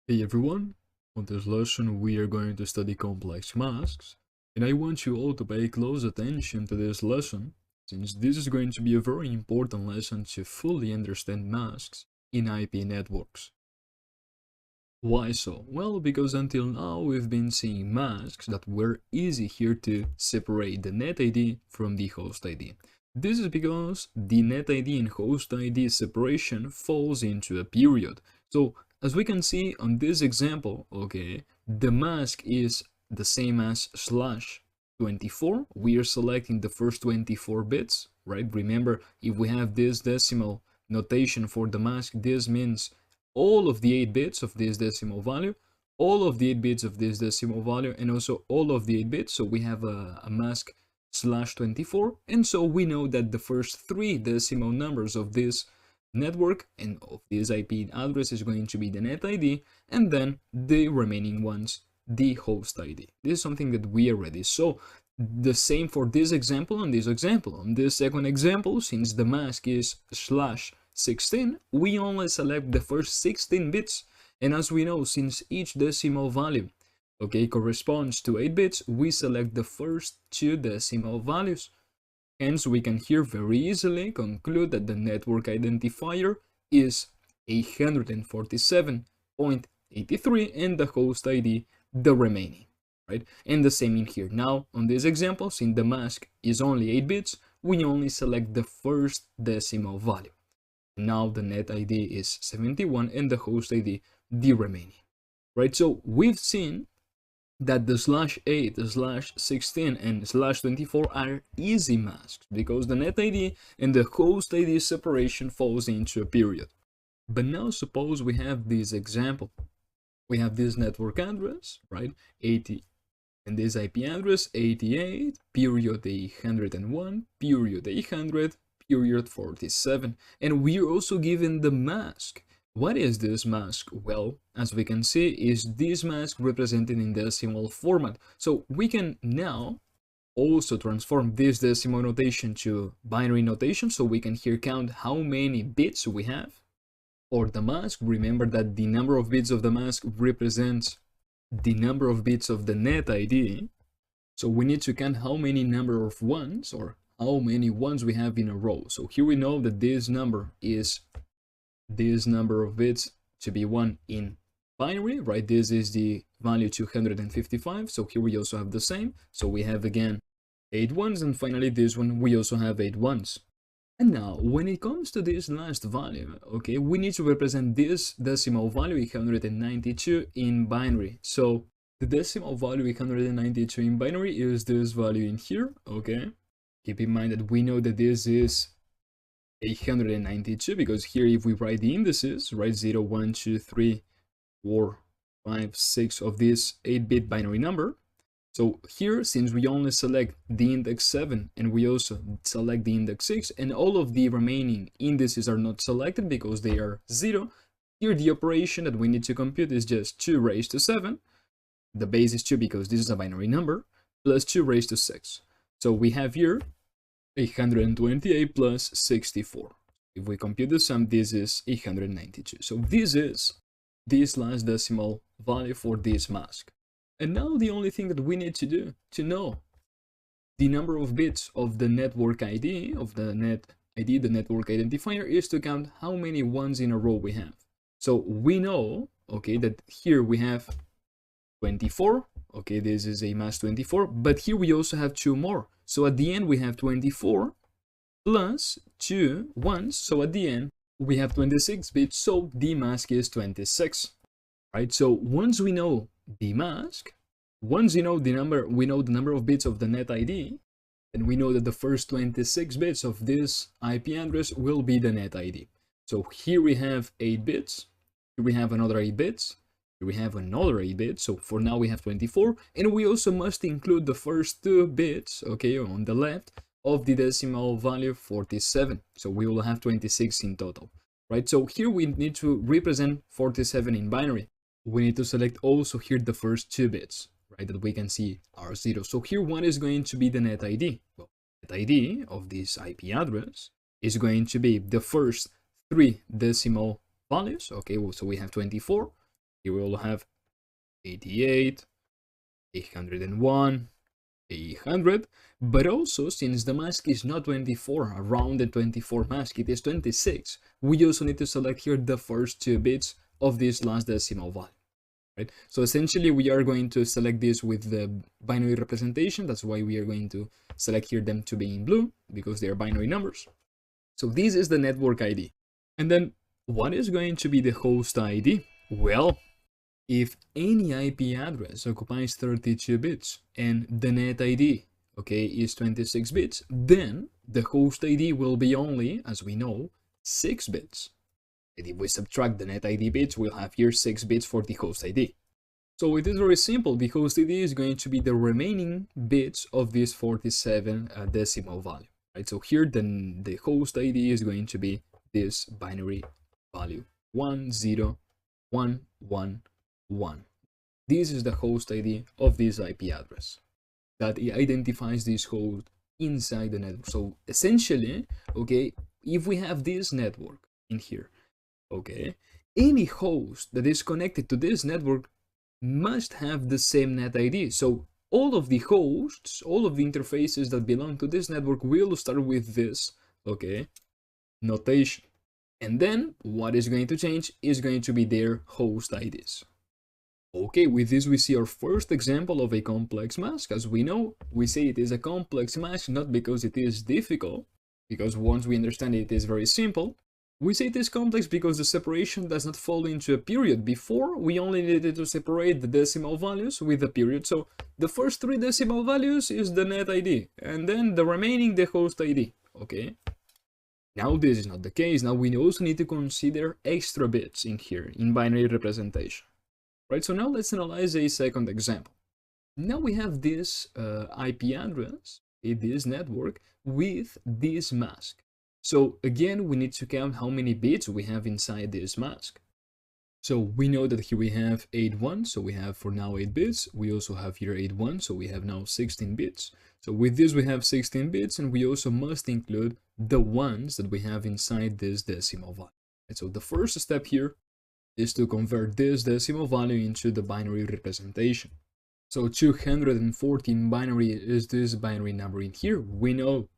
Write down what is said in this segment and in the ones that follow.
Hey everyone, on this lesson we are going to study complex masks, and I want you all to pay close attention to this lesson, since this is going to be a very important lesson to fully understand masks in IP networks. Why so? Well, because until now we've been seeing masks that were easy here to separate the net ID from the host ID. This is because the net ID and host ID separation falls into a period. So as we can see on this example, okay, the mask is the same as /24. We are selecting the first 24 bits, right? Remember, if we have this decimal notation for the mask, this means all of the 8 bits of this decimal value, all of the 8 bits of this decimal value, and also all of the 8 bits. So we have a mask /24, and so we know that the first 3 decimal numbers of this network and of this IP address is going to be the net ID, and then the remaining ones the host ID. This is something that we already saw. The same for this example and this example. On this second example, since the mask is /16, we only select the first 16 bits, and as we know, since each decimal value corresponds to 8 bits, we select the first 2 decimal values. Hence, we can here very easily conclude that the network identifier is 847.83 and the host ID the remaining, right? And the same in here. Now, on this example, since the mask is only 8 bits, we only select the first decimal value. Now the net ID is 71 and the host ID the remaining, right? So we've seen that the /8, /16, and /24 are easy masks because the net ID and the host ID separation falls into a period. But now suppose we have this example. We have this network address, right? 80, and this IP address 88, period 801, period 800, period 47. And we're also given the mask. What is this mask? Well, as we can see, is this mask represented in decimal format. So we can now also transform this decimal notation to binary notation, so we can here count how many bits we have for the mask. Remember that the number of bits of the mask represents the number of bits of the net ID. So we need to count how many number of ones or how many ones we have in a row. So here we know that this number is this number of bits to be 1 in binary, right? This is the value 255. So here we also have the same. So we have again 8 ones, and finally this one we also have 8 ones. And now when it comes to this last value, okay, we need to represent this decimal value 892 in binary. So the decimal value 892 in binary is this value in here, okay? Keep in mind that we know that this is 892 because here if we write the indices, right, 0, 1, 2, 3, 4, 5, 6 of this 8-bit binary number. So here, since we only select the index 7 and we also select the index 6 and all of the remaining indices are not selected because they are 0, here the operation that we need to compute is just 2 raised to 7. The base is 2 because this is a binary number, plus 2 raised to 6. So we have here 828 plus 64. If we compute the sum, this is 892. So this is this last decimal value for this mask. And now the only thing that we need to do to know the number of bits of the network ID, of the net ID, the network identifier, is to count how many ones in a row we have. So we know, okay, that here we have 24. Okay, this is a mask 24, but here we also have 2 more. So at the end we have 24 plus 2 ones. So at the end we have 26 bits. So the mask is 26, right? So once we know the mask, once we know the number of bits of the net ID, and we know that the first 26 bits of this IP address will be the net ID. So here we have 8 bits, here we have another 8 bits, here we have another 8 bits, so for now we have 24, and we also must include the first 2 bits, okay, on the left, of the decimal value 47, so we will have 26 in total, right? So here we need to represent 47 in binary. We need to select also here the first 2 bits, right, that we can see are 0. So here one is going to be the net ID. Well, net ID of this IP address is going to be the first 3 decimal values, okay, so we have 24, Here we will have 88, 801, 800, but also since the mask is not 24, around the 24 mask, it is 26, we also need to select here the first 2 bits of this last decimal value, right? So essentially we are going to select this with the binary representation. That's why we are going to select here them to be in blue, because they are binary numbers. So this is the network ID. And then what is going to be the host ID? Well, if any IP address occupies 32 bits and the net ID, okay, is 26 bits, then the host ID will be only, as we know, 6 bits. And if we subtract the net ID bits, we'll have here 6 bits for the host ID. So it is very simple. The host ID is going to be the remaining bits of this 47 decimal value, right? So here then the host ID is going to be this binary value 10111. This is the host ID of this IP address that identifies this host inside the network. So essentially, okay, if we have this network in here, okay, any host that is connected to this network must have the same net ID. So all of the hosts, all of the interfaces that belong to this network will start with this, okay, notation. And then what is going to change is going to be their host IDs. Okay, with this we see our first example of a complex mask. As we know, we say it is a complex mask not because it is difficult, because once we understand it, it is very simple. We say it is complex because the separation does not fall into a period. Before, we only needed to separate the decimal values with a period. So the first 3 decimal values is the net ID, and then the remaining the host ID, okay? Now this is not the case. Now we also need to consider extra bits in here, in binary representation. Right, so now let's analyze a second example. Now we have this IP address, this network, with this mask. So again, we need to count how many bits we have inside this mask. So we know that here we have 81, so we have for now 8 bits. We also have here 81, so we have now 16 bits. So with this we have 16 bits, and we also must include the ones that we have inside this decimal value. And so the first step here is to convert this decimal value into the binary representation. So 214 binary is this binary number in here. We know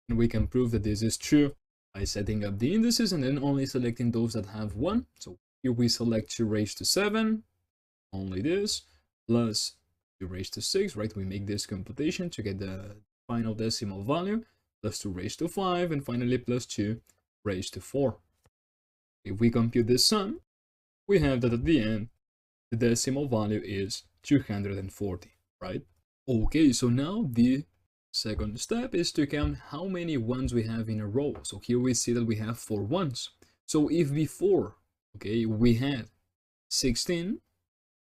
and we can prove that this is true by setting up the indices and then only selecting those that have 1. So here we select 2 raised to 7, only this, plus 2 raised to 6, right? We make this computation to get the final decimal value, plus 2 raised to 5, and finally plus 2 raised to 4. If we compute this sum, we have that at the end, the decimal value is 240, right? Okay, so now the second step is to count how many ones we have in a row. So here we see that we have 4 ones. So if before, okay, we had 16,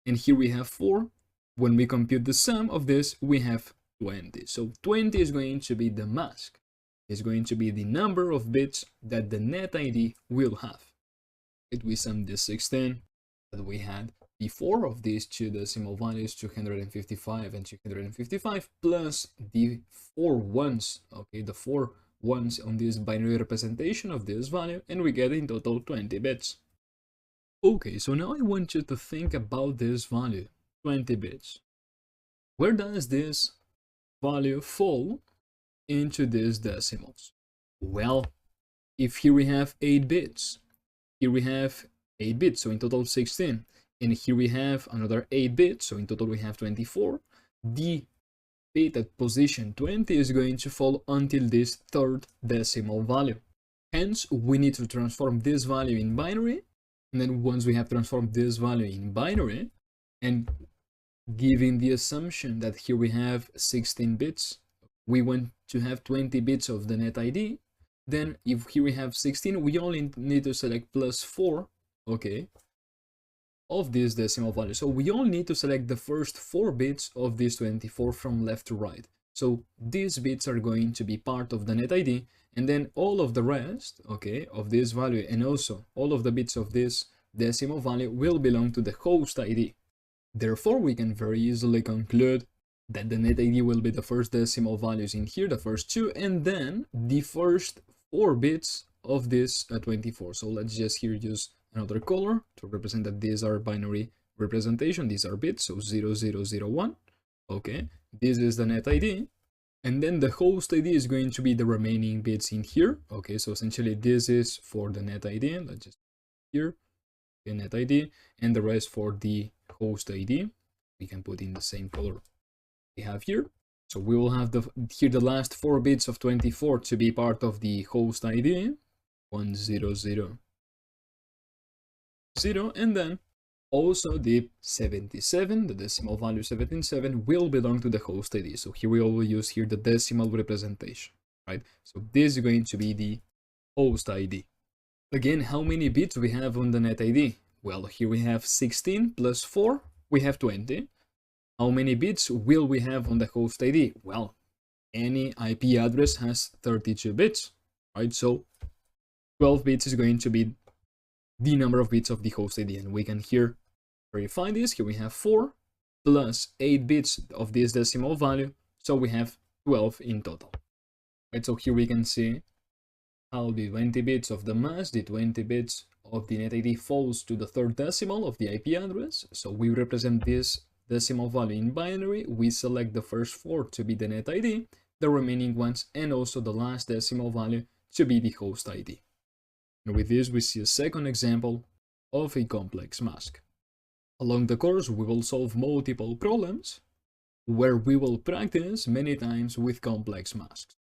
and here we have 4, when we compute the sum of this, we have 20. So 20 is going to be the mask. It's going to be the number of bits that the net ID will have. If we sum this 16 that we had before of these 2 decimal values, 255 and 255, plus the 4 ones, okay, the 4 ones on this binary representation of this value, and we get in total 20 bits. Okay, so now I want you to think about this value, 20 bits. Where does this value fall into these decimals? Well, if here we have 8 bits, here we have 8 bits, so in total 16. And here we have another 8 bits, so in total we have 24. The bit at position 20 is going to fall until this third decimal value. Hence, we need to transform this value in binary. And then once we have transformed this value in binary, and given the assumption that here we have 16 bits, we want to have 20 bits of the net ID, then if here we have 16, we only need to select plus 4, okay, of this decimal value. So we only need to select the first 4 bits of this 24 from left to right. So these bits are going to be part of the net ID, and then all of the rest, okay, of this value, and also all of the bits of this decimal value will belong to the host ID. Therefore, we can very easily conclude that the net ID will be the first decimal values in here, the first 2, and then the first 4 bits of this 24. So let's just here use another color to represent that these are binary representation, these are bits, so 0001. Okay, this is the net ID, and then the host ID is going to be the remaining bits in here. Okay, so essentially this is for the net ID. Let's just here the net ID, and the rest for the host ID. We can put in the same color we have here. So we will have here the last 4 bits of 24 to be part of the host ID, 1000, and then also the 77, the decimal value 77, will belong to the host ID. So here we will use here the decimal representation, right? So this is going to be the host ID. Again, how many bits we have on the net ID? Well, here we have 16 plus 4, we have 20. How many bits will we have on the host ID? Well, any IP address has 32 bits, right? So 12 bits is going to be the number of bits of the host ID, and we can here verify this. Here we have 4 plus 8 bits of this decimal value, so we have 12 in total, right? So here we can see how the 20 bits of the mask, the 20 bits of the net ID falls to the third decimal of the IP address. So we represent this decimal value in binary. We select the first 4 to be the net ID, the remaining ones, and also the last decimal value to be the host ID. And with this, we see a second example of a complex mask. Along the course, we will solve multiple problems where we will practice many times with complex masks.